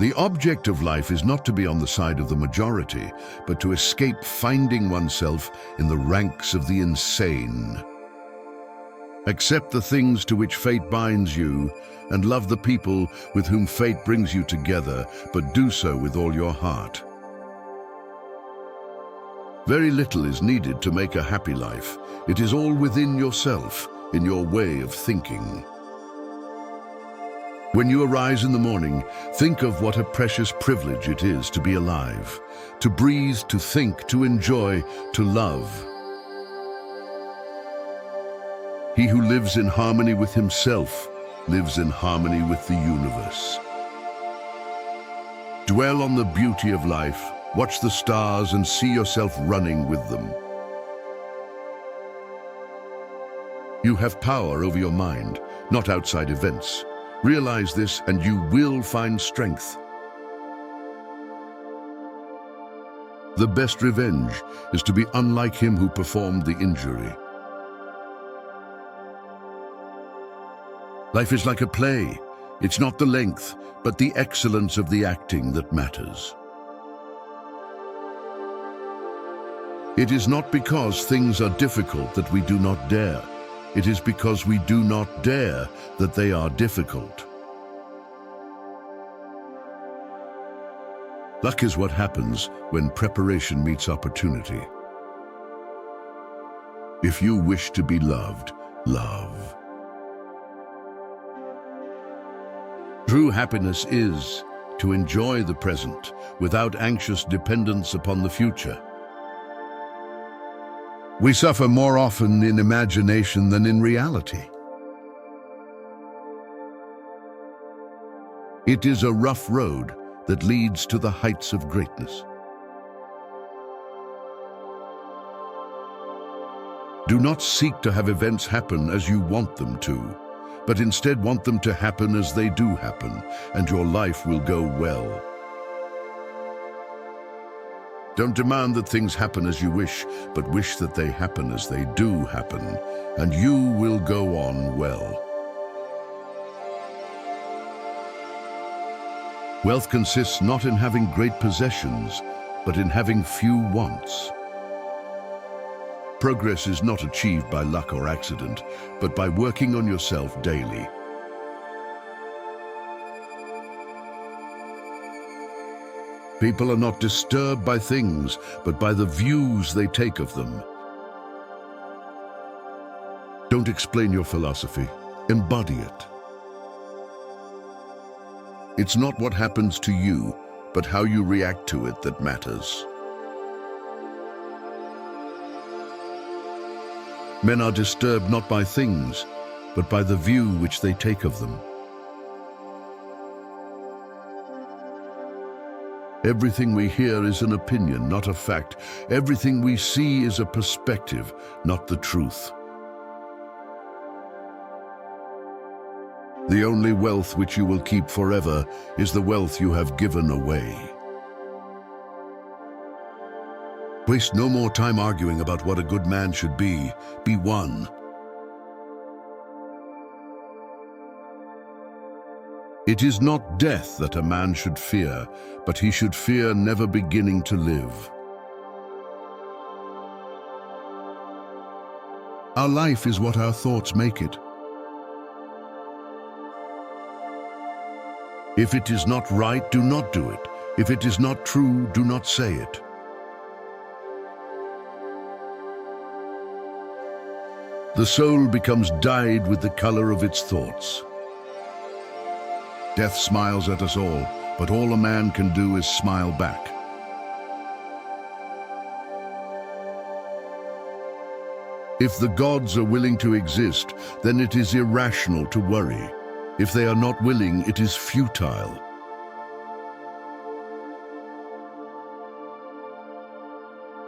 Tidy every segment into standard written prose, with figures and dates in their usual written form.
The object of life is not to be on the side of the majority, but to escape finding oneself in the ranks of the insane. Accept the things to which fate binds you, and love the people with whom fate brings you together, but do so with all your heart. Very little is needed to make a happy life. It is all within yourself, in your way of thinking. When you arise in the morning, think of what a precious privilege it is to be alive, to breathe, to think, to enjoy, to love. He who lives in harmony with himself lives in harmony with the universe. Dwell on the beauty of life, watch the stars and see yourself running with them. You have power over your mind, not outside events. Realize this and you will find strength. The best revenge is to be unlike him who performed the injury. Life is like a play. It's not the length, but the excellence of the acting that matters. It is not because things are difficult that we do not dare. It is because we do not dare that they are difficult. Luck is what happens when preparation meets opportunity. If you wish to be loved, love. True happiness is to enjoy the present without anxious dependence upon the future. We suffer more often in imagination than in reality. It is a rough road that leads to the heights of greatness. Do not seek to have events happen as you want them to, but instead want them to happen as they do happen, and your life will go well. Don't demand that things happen as you wish, but wish that they happen as they do happen, and you will go on well. Wealth consists not in having great possessions, but in having few wants. Progress is not achieved by luck or accident, but by working on yourself daily. People are not disturbed by things, but by the views they take of them. Don't explain your philosophy, embody it. It's not what happens to you, but how you react to it that matters. Men are disturbed not by things, but by the view which they take of them. Everything we hear is an opinion, not a fact. Everything we see is a perspective, not the truth. The only wealth which you will keep forever is the wealth you have given away. Waste no more time arguing about what a good man should be. Be one. It is not death that a man should fear, but he should fear never beginning to live. Our life is what our thoughts make it. If it is not right, do not do it. If it is not true, do not say it. The soul becomes dyed with the color of its thoughts. Death smiles at us all, but all a man can do is smile back. If the gods are willing to exist, then it is irrational to worry. If they are not willing, it is futile.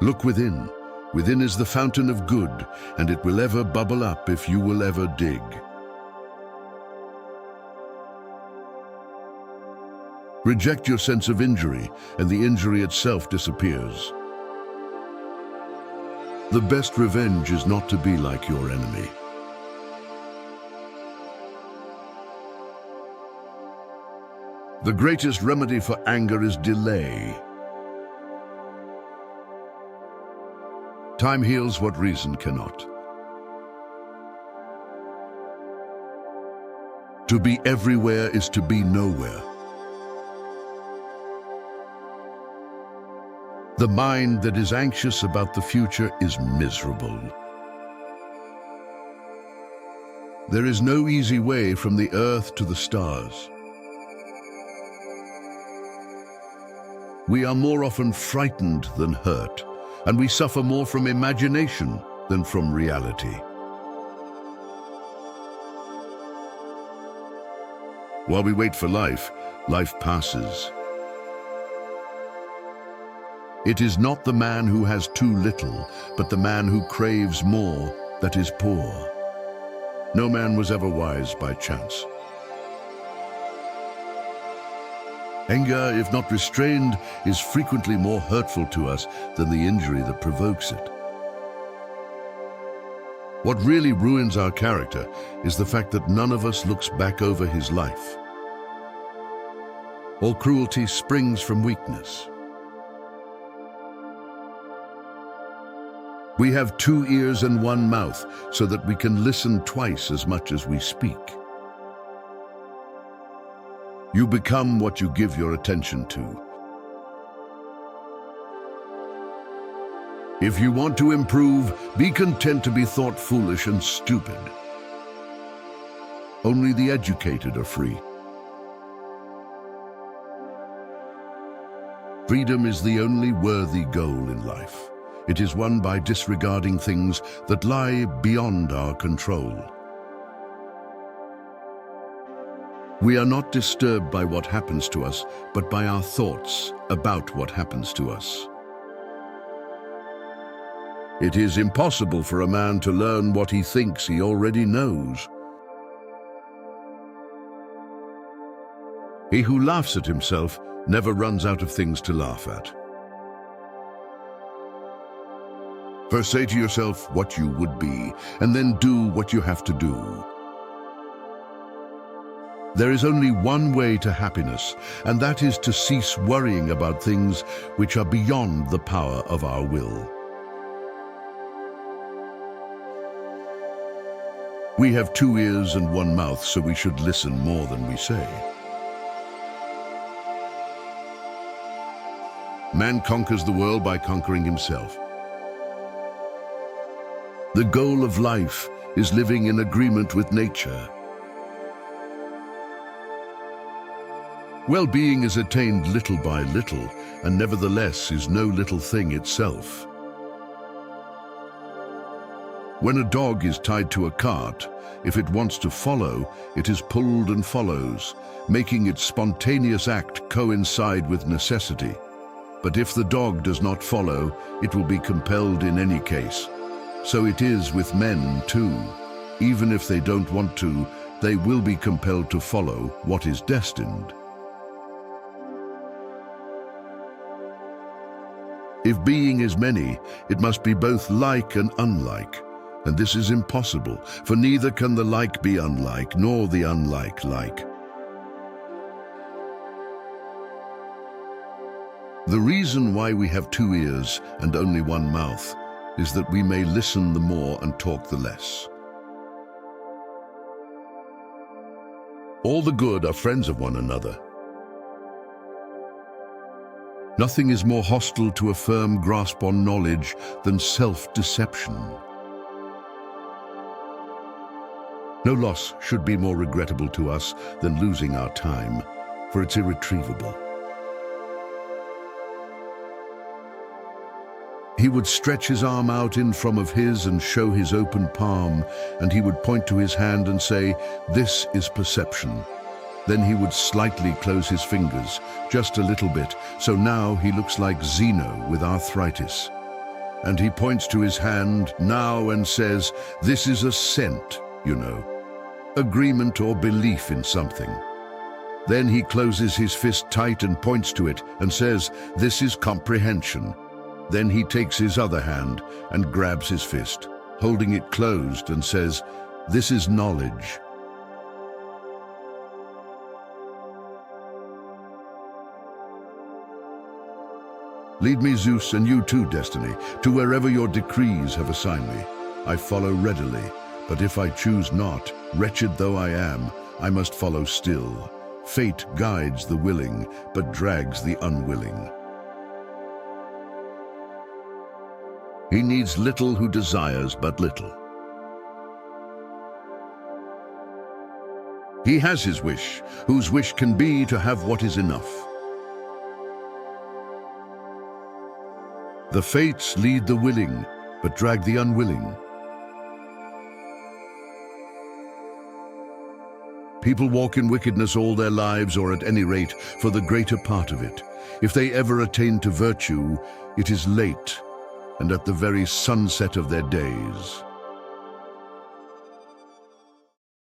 Look within. Within is the fountain of good, and it will ever bubble up if you will ever dig. Reject your sense of injury, and the injury itself disappears. The best revenge is not to be like your enemy. The greatest remedy for anger is delay. Time heals what reason cannot. To be everywhere is to be nowhere. The mind that is anxious about the future is miserable. There is no easy way from the earth to the stars. We are more often frightened than hurt, and we suffer more from imagination than from reality. While we wait for life, life passes. It is not the man who has too little, but the man who craves more that is poor. No man was ever wise by chance. Anger, if not restrained, is frequently more hurtful to us than the injury that provokes it. What really ruins our character is the fact that none of us looks back over his life. All cruelty springs from weakness. We have 2 ears and 1 mouth so that we can listen twice as much as we speak. You become what you give your attention to. If you want to improve, be content to be thought foolish and stupid. Only the educated are free. Freedom is the only worthy goal in life. It is won by disregarding things that lie beyond our control. We are not disturbed by what happens to us, but by our thoughts about what happens to us. It is impossible for a man to learn what he thinks he already knows. He who laughs at himself never runs out of things to laugh at. First say to yourself what you would be, and then do what you have to do. There is only one way to happiness, and that is to cease worrying about things which are beyond the power of our will. We have 2 ears and 1 mouth, so we should listen more than we say. Man conquers the world by conquering himself. The goal of life is living in agreement with nature. Well-being is attained little by little, and nevertheless is no little thing itself. When a dog is tied to a cart, if it wants to follow, it is pulled and follows, making its spontaneous act coincide with necessity. But if the dog does not follow, it will be compelled in any case. So it is with men too. Even if they don't want to, they will be compelled to follow what is destined. If being is many, it must be both like and unlike. And this is impossible, for neither can the like be unlike, nor the unlike like. The reason why we have 2 ears and only 1 mouth is that we may listen the more and talk the less. All the good are friends of one another. Nothing is more hostile to a firm grasp on knowledge than self-deception. No loss should be more regrettable to us than losing our time, for it's irretrievable. He would stretch his arm out in front of his and show his open palm, and he would point to his hand and say, "This is perception." Then he would slightly close his fingers, just a little bit, so now he looks like Zeno with arthritis. And he points to his hand now and says, "This is assent, you know, agreement or belief in something." Then he closes his fist tight and points to it and says, "This is comprehension." Then he takes his other hand and grabs his fist, holding it closed, and says, "This is knowledge." Lead me, Zeus, and you too, Destiny, to wherever your decrees have assigned me. I follow readily, but if I choose not, wretched though I am, I must follow still. Fate guides the willing, but drags the unwilling. He needs little who desires but little. He has his wish, whose wish can be to have what is enough. The fates lead the willing, but drag the unwilling. People walk in wickedness all their lives, or at any rate, for the greater part of it. If they ever attain to virtue, it is late, and at the very sunset of their days.